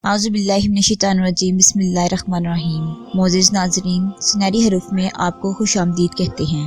आज़ुबिल्लाहिमिनश्शैतानिर्रजीम बिस्मिल्लाहिर्रहमानिर्रहीम। मोअज़्ज़िज़ नाज़रीन, सुनहरी हरूफ में आपको खुश आमदीद कहते हैं।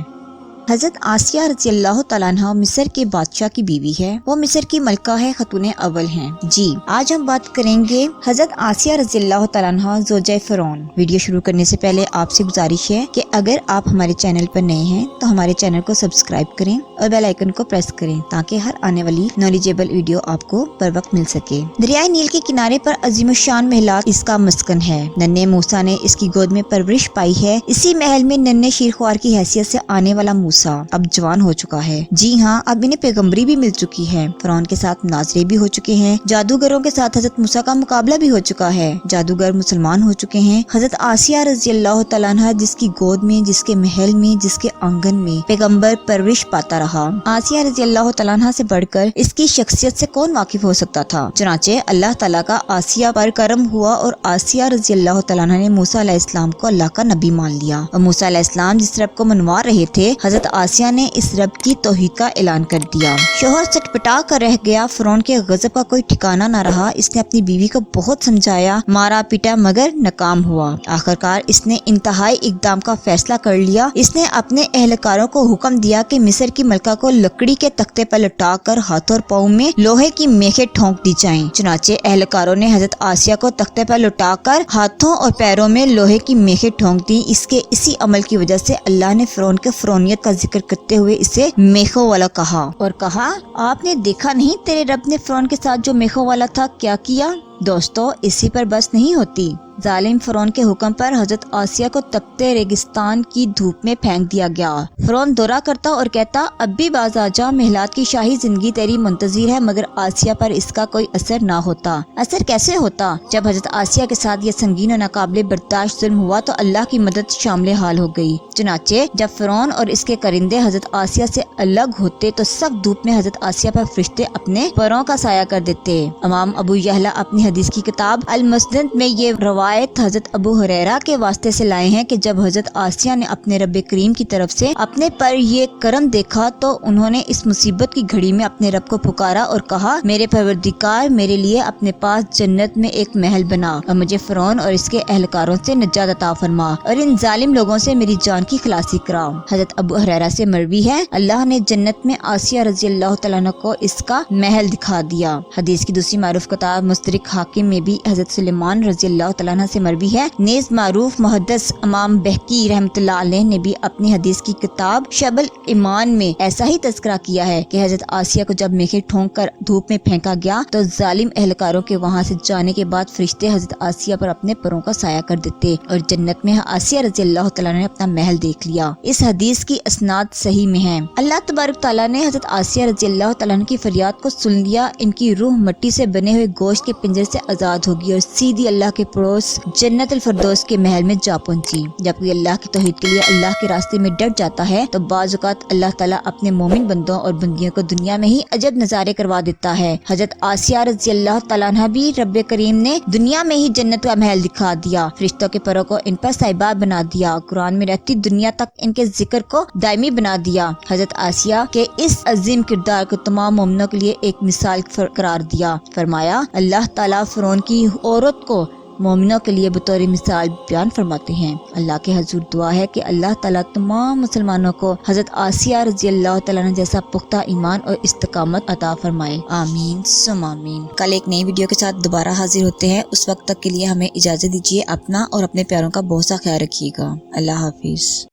हज़रत आसिया रज़ियल्लाहु तआला अन्हा मिस्र के बादशाह की बीवी है। वो मिस्र की मलका है, खतूने अव्वल हैं। जी, आज हम बात करेंगे हज़रत आसिया रज़ियल्लाहु तआला अन्हा ज़ौजा फ़िरौन। वीडियो शुरू करने से पहले आपसे गुजारिश है कि अगर आप हमारे चैनल पर नए हैं तो हमारे चैनल को सब्सक्राइब करें और बेल आइकन को प्रेस करें ताकि हर आने वाली नॉलेजेबल वीडियो आपको बर वक्त मिल सके। दरियाए नील के किनारे पर अजीमुशान महलात इसका मस्कन है। नन्हे मूसा ने इसकी गोद में परवरिश पाई है। इसी महल में नन्हे शीरख्वार की हैसियत से आने वाला मूसा अब जवान हो चुका है। जी हाँ, अब इन्हें पैगम्बरी भी मिल चुकी है। फ़िरौन के साथ नाज़रे भी हो चुके हैं। जादूगरों के साथ हज़रत मूसा का मुकाबला भी हो चुका है। जादूगर मुसलमान हो चुके हैं। हज़रत आसिया रज़ियल्लाहु तआला अन्हा जिसकी गोद में, जिसके महल में, जिसके आंगन में पैगम्बर परवरिश पाता रहा। आसिया रज़ियल्लाहु तआला अन्हा से बढ़कर इसकी शख्सियत से कौन वाकिफ हो सकता था। चुनाचे अल्लाह ताला का आसिया पर करम हुआ और आसिया रज़ियल्लाहु तआला अन्हा ने मूसा अलैहिस्सलाम को अल्लाह का नबी मान लिया। और मूसा अलैहिस्सलाम जिस रब को मनवा रहे थे, हज़रत आसिया ने इस रब की तौहीद का ऐलान कर दिया। शोहर चटपटा कर रह गया। फ़िरौन के गज़ब का कोई ठिकाना न रहा। इसने अपनी बीवी को बहुत समझाया, मारा पीटा, मगर नाकाम हुआ। आखिरकार इसने इंतहाई इकदाम का फैसला कर लिया। इसने अपने एहलकारों को हुक्म दिया कि मिस्र की मलका को लकड़ी के तख्ते पर लटा कर हाथों और पाँव में लोहे की मेखें ठोंक दी जाएं। चुनाचे एहलकारों ने हज़रत आसिया को तख्ते पर लटा कर हाथों और पैरों में लोहे की मेखें ठोंक दी। इसी अमल की वजह से अल्लाह ने फ़िरौन के फ़िरौनियत का जिक्र करते हुए इसे मेखों वाला कहा और कहा, आपने देखा नहीं तेरे रब ने फ़िरौन के साथ जो मेखों वाला था क्या किया। दोस्तों, इसी पर बस नहीं होती। जालिम फ़िरौन के हुक्म पर हज़रत आसिया को तपते रेगिस्तान की धूप में फेंक दिया गया। फ़िरौन दौरा करता और कहता, अब भी बाज आ जा, महलात की शाही जिंदगी तेरी मुंतज़िर है। मगर आसिया पर इसका कोई असर ना होता। असर कैसे होता? जब हज़रत आसिया के साथ ये संगीन और नाकाबिले बर्दाश्त जुल्म हुआ तो अल्लाह की मदद शामिल हाल हो गई। चुनाचे जब फ़िरौन और इसके करिंदे हज़रत आसिया से अलग होते तो सख्त धूप में हज़रत आसिया पर फरिश्ते अपने पैरों का साया कर देते। इमाम अबू यहला अपनी हदीस की किताब अल मुस्नद में ये रवायत हज़रत अबू हुरैरा के वास्ते से लाए हैं कि जब हज़रत आसिया ने अपने रब करीम की तरफ से अपने पर ये करम देखा तो उन्होंने इस मुसीबत की घड़ी में अपने रब को पुकारा और कहा, मेरे परवरदिगार, मेरे लिए अपने पास जन्नत में एक महल बना और मुझे फ़िरौन और इसके अहलकारों से निजात अता फरमा और इन जालिम लोगों से मेरी जान की खलासी कराओ। हज़रत अबू हुरैरा से मरवी है, अल्लाह ने जन्नत में आसिया रज़ियल्लाहु तआला अन्हा को इसका महल दिखा दिया। हदीस की दूसरी मारूफ किताब मुस्तदरिक हाकिम में भी हज़रत सुलेमान रज़ियल्लाहु तआला अन्हा से मरवी है। नेज़ मारूफ मुहद्दिस इमाम बहकी रहमतुल्लाह अलैह ने भी अपनी हदीस की किताब शबल ईमान में ऐसा ही तज़किरा किया है कि हज़रत आसिया को जब मेखे ठोंक कर धूप में फेंका गया तो जालिम एहलकारों के वहाँ से जाने के बाद फरिश्ते हज़रत आसिया पर अपने परों का साया कर देते और जन्नत में आसिया रज़ियल्लाहु तआला ने अपना महल देख लिया। इस हदीस की असनाद सही में है। अल्लाह तबारक तआला ने हज़रत आसिया रज़ियल्लाहु तआला की फरियाद को सुन लिया। इनकी रूह मिट्टी से बने हुए गोश्त के पिंजरे से आजाद होगी और सीधी अल्लाह के पड़ोस जन्नत अल फिरदौस के महल में जा पहुंची। जब कोई अल्लाह की तौहीद के लिए अल्लाह के रास्ते में डट जाता है तो बाज़ औक़ात अल्लाह ताला अपने मोमिन बंदों और बंदियों को दुनिया में ही अजब नज़ारे करवा देता है। हज़रत आसिया रज़ियल्लाहु तआला अन्हा भी रब करीम ने दुनिया में ही जन्नत का महल दिखा दिया। फरिश्तों के परों को इन पर साहिबा बना दिया। कुरान में रहती दुनिया तक इनके जिक्र को दायमी बना दिया। हज़रत आसिया के इस अजीम किरदार को तमाम मोमिनों के लिए एक मिसाल करार दिया। फरमाया, अल्लाह ताला फ़िरौन की औरत को मोमिनों के लिए बतौर मिसाल बयान फरमाते हैं। अल्लाह के हजूर दुआ है कि अल्लाह ताला तमाम मुसलमानों को हज़रत आसिया रज़ियल्लाहु तआला अन्हा जैसा पुख्ता ईमान और इस्तिकामत अता फरमाए। आमीन सुम आमीन। कल एक नई वीडियो के साथ दोबारा हाजिर होते हैं। उस वक्त तक के लिए हमें इजाज़त दीजिए। अपना और अपने प्यारों का बहुत सा ख्याल रखिएगा। अल्लाह हाफिज।